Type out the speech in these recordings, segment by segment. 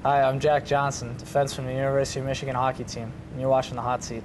Hi, I'm Jack Johnson, defenseman from the University of Michigan hockey team, and you're watching The Hot Seat.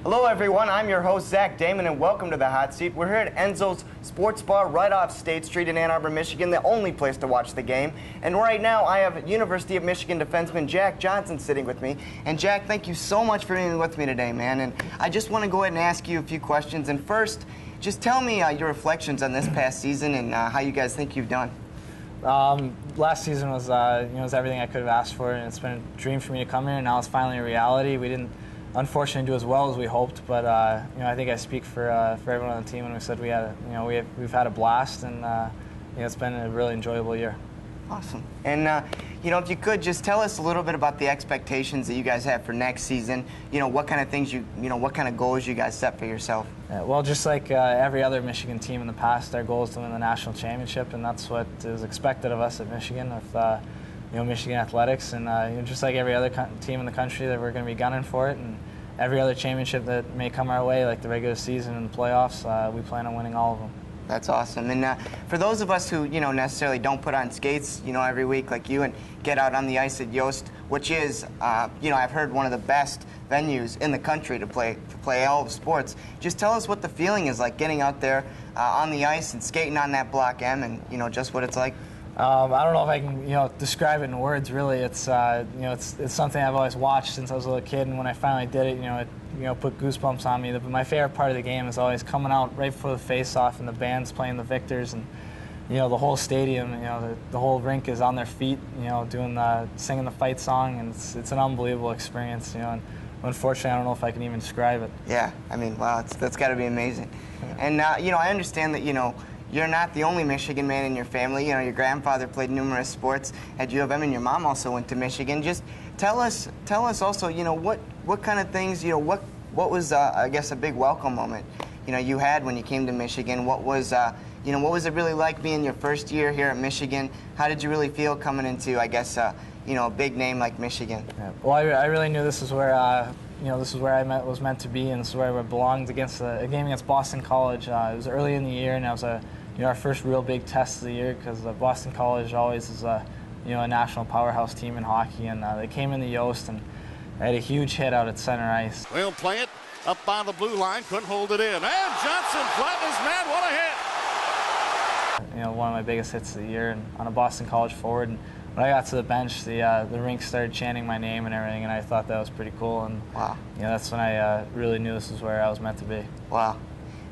Hello everyone, I'm your host Zach Damon and welcome to The Hot Seat. We're here at Enzo's Sports Bar right off State Street in Ann Arbor, Michigan, the only place to watch the game. And right now I have University of Michigan defenseman Jack Johnson sitting with me. And Jack, thank you so much for being with me today, man. And I just want to go ahead and ask you a few questions. And first, just tell me your reflections on this past season and how you guys think you've done. Last season was, was everything I could have asked for, and it's been a dream for me to come here, and now it's finally a reality. We didn't, unfortunately, do as well as we hoped, but I think I speak for everyone on the team when we said we've had a blast, and it's been a really enjoyable year. Awesome. And if you could just tell us a little bit about the expectations that you guys have for next season. What kind of things what kind of goals you guys set for yourself. Yeah, well, just like every other Michigan team in the past, our goal is to win the national championship, and that's what is expected of us at Michigan with Michigan Athletics, and just like every other team in the country, that we're going to be gunning for it, and every other championship that may come our way, like the regular season and the playoffs, we plan on winning all of them. That's awesome. And for those of us who, necessarily don't put on skates, every week like you and get out on the ice at Yost, which is, I've heard one of the best venues in the country to play all of sports. Just tell us what the feeling is like getting out there on the ice and skating on that Block M and, just what it's like. I don't know if I can, describe it in words. Really, it's something I've always watched since I was a little kid, and when I finally did it, it put goosebumps on me. But my favorite part of the game is always coming out right before the face-off, and the band's playing the victors, and the whole stadium, the whole rink is on their feet, singing the fight song, and it's an unbelievable experience, And unfortunately, I don't know if I can even describe it. Yeah, I mean, wow, that's got to be amazing. Yeah. And I understand that you're not the only Michigan man in your family. Your grandfather played numerous sports at U of M, and your mom also went to Michigan. Just tell us also, what kind of things, what was, I guess, a big welcome moment, you had when you came to Michigan. What was, what was it really like being your first year here at Michigan? How did you really feel coming into, I guess, a big name like Michigan? Yeah. Well, I really knew this is where, this is where I was meant to be, and this is where I belonged against a game against Boston College. It was early in the year, and it was our first real big test of the year, because Boston College always is a national powerhouse team in hockey, and they came in the Yost and they had a huge hit out at center ice. They'll play it up by the blue line, couldn't hold it in, and Johnson flattens man, what a hit! One of my biggest hits of the year, and on a Boston College forward. And when I got to the bench, the rink started chanting my name and everything, and I thought that was pretty cool. And wow, that's when I really knew this was where I was meant to be. Wow.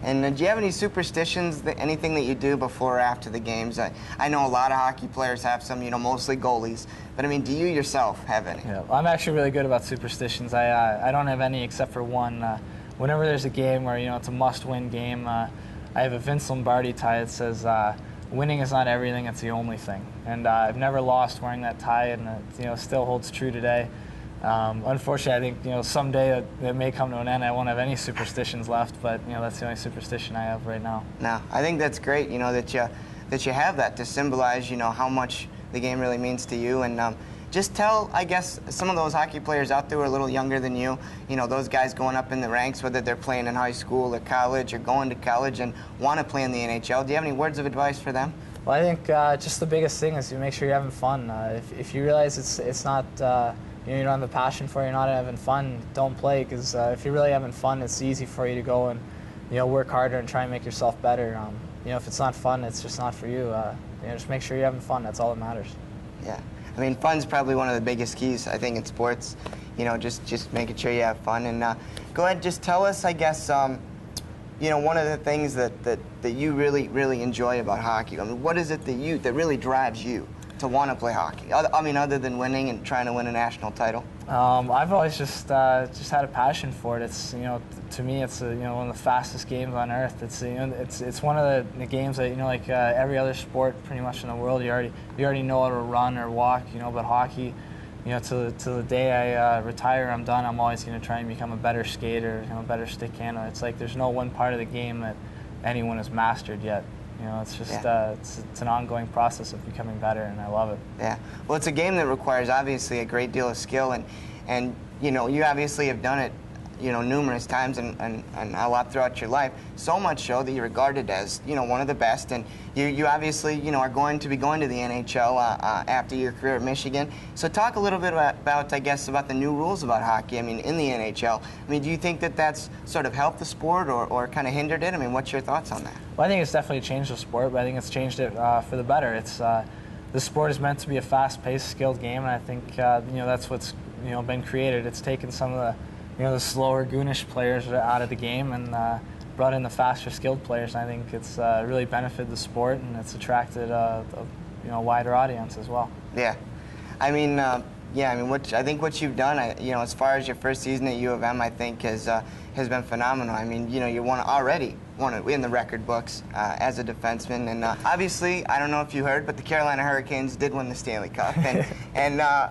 And do you have any superstitions, anything that you do before or after the games? I know a lot of hockey players have some, mostly goalies. But, I mean, do you yourself have any? Yeah, well, I'm actually really good about superstitions. I don't have any except for one. Whenever there's a game where, it's a must-win game, I have a Vince Lombardi tie that says, winning is not everything, it's the only thing. And I've never lost wearing that tie, and it still holds true today. Unfortunately, I think someday it may come to an end. I won't have any superstitions left, but that's the only superstition I have right now. No, I think that's great. That you have that to symbolize how much the game really means to you. And just tell, I guess, some of those hockey players out there who are a little younger than you. Those guys going up in the ranks, whether they're playing in high school or college or going to college and want to play in the NHL. Do you have any words of advice for them? Well, I think just the biggest thing is to make sure you're having fun. If you realize it's not. You don't have the passion for it, you're not having fun, don't play, because if you're really having fun, it's easy for you to go and work harder and try and make yourself better. If it's not fun, it's just not for you. Just make sure you're having fun. That's all that matters. Yeah, I mean, fun's probably one of the biggest keys, I think, in sports. Just making sure you have fun. And go ahead, just tell us, I guess, one of the things that you really enjoy about hockey. I mean, what is it that really drives you to want to play hockey? I mean, other than winning and trying to win a national title. I've always just had a passion for it. It's to me it's one of the fastest games on earth. It's one of the games that like every other sport pretty much in the world, you already know how to run or walk. But hockey, till the day I retire, I'm done. I'm always going to try and become a better skater, a better stick handler. It's like there's no one part of the game that anyone has mastered yet. It's just it's an ongoing process of becoming better, and I love it. Yeah. Well, it's a game that requires obviously a great deal of skill, and you obviously have done it numerous times and a lot throughout your life. So much so that you're regarded as, one of the best. And you obviously, are going to be going to the NHL after your career at Michigan. So talk a little bit about, I guess, about the new rules about hockey. I mean, in the NHL. I mean, do you think that that's sort of helped the sport or kind of hindered it? I mean, what's your thoughts on that? Well, I think it's definitely changed the sport, but I think it's changed it for the better. It's the sport is meant to be a fast-paced, skilled game, and I think that's what's been created. It's taken some of the slower, goonish players out of the game and brought in the faster, skilled players. And I think it's really benefited the sport, and it's attracted a wider audience as well. Yeah, I mean, I think what you've done, as far as your first season at U of M, I think has been phenomenal. I mean, you already won it in the record books as a defenseman, and obviously, I don't know if you heard, but the Carolina Hurricanes did win the Stanley Cup, and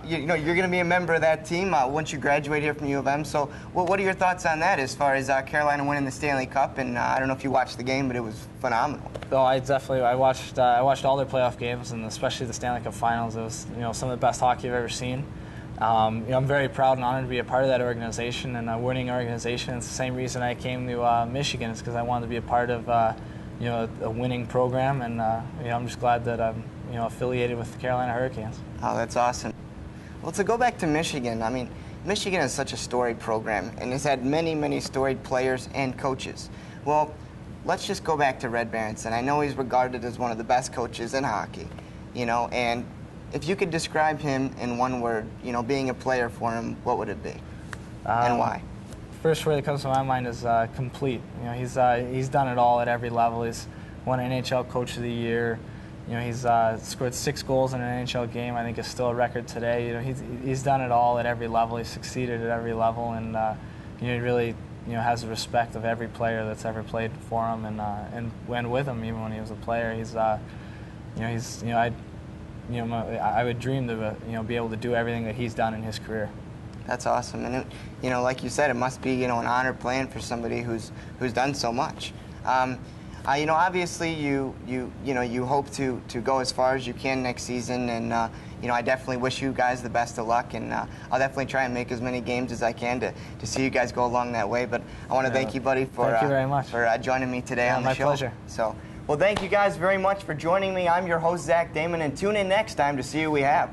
you're going to be a member of that team once you graduate here from U of M. So, what are your thoughts on that as far as Carolina winning the Stanley Cup? And I don't know if you watched the game, but it was phenomenal. Oh, I watched all their playoff games, and especially the Stanley Cup Finals. It was some of the best hockey I've ever seen. I'm very proud and honored to be a part of that organization and a winning organization. It's the same reason I came to Michigan. It's because I wanted to be a part of a winning program, and I'm just glad that I'm affiliated with the Carolina Hurricanes. Oh, that's awesome. Well, to go back to Michigan, I mean, Michigan is such a storied program and has had many, many storied players and coaches. Well, let's just go back to Red Berenson. I know he's regarded as one of the best coaches in hockey, and if you could describe him in one word, being a player for him, what would it be, and why? First word that comes to my mind is complete. He's done it all at every level. He's won NHL Coach of the Year. He's scored 6 goals in an NHL game. I think is still a record today. He's done it all at every level. He's succeeded at every level, and he really has the respect of every player that's ever played for him and with him, even when he was a player. I would dream to be able to do everything that he's done in his career. That's awesome, and like you said, it must be an honor playing for somebody who's done so much. Obviously you hope to go as far as you can next season, and I definitely wish you guys the best of luck, and I'll definitely try and make as many games as I can to see you guys go along that way. But I want to thank you, buddy, for thank you very much for joining me today on the show. My pleasure. So. Well, thank you guys very much for joining me. I'm your host, Zach Damon, and tune in next time to see who we have.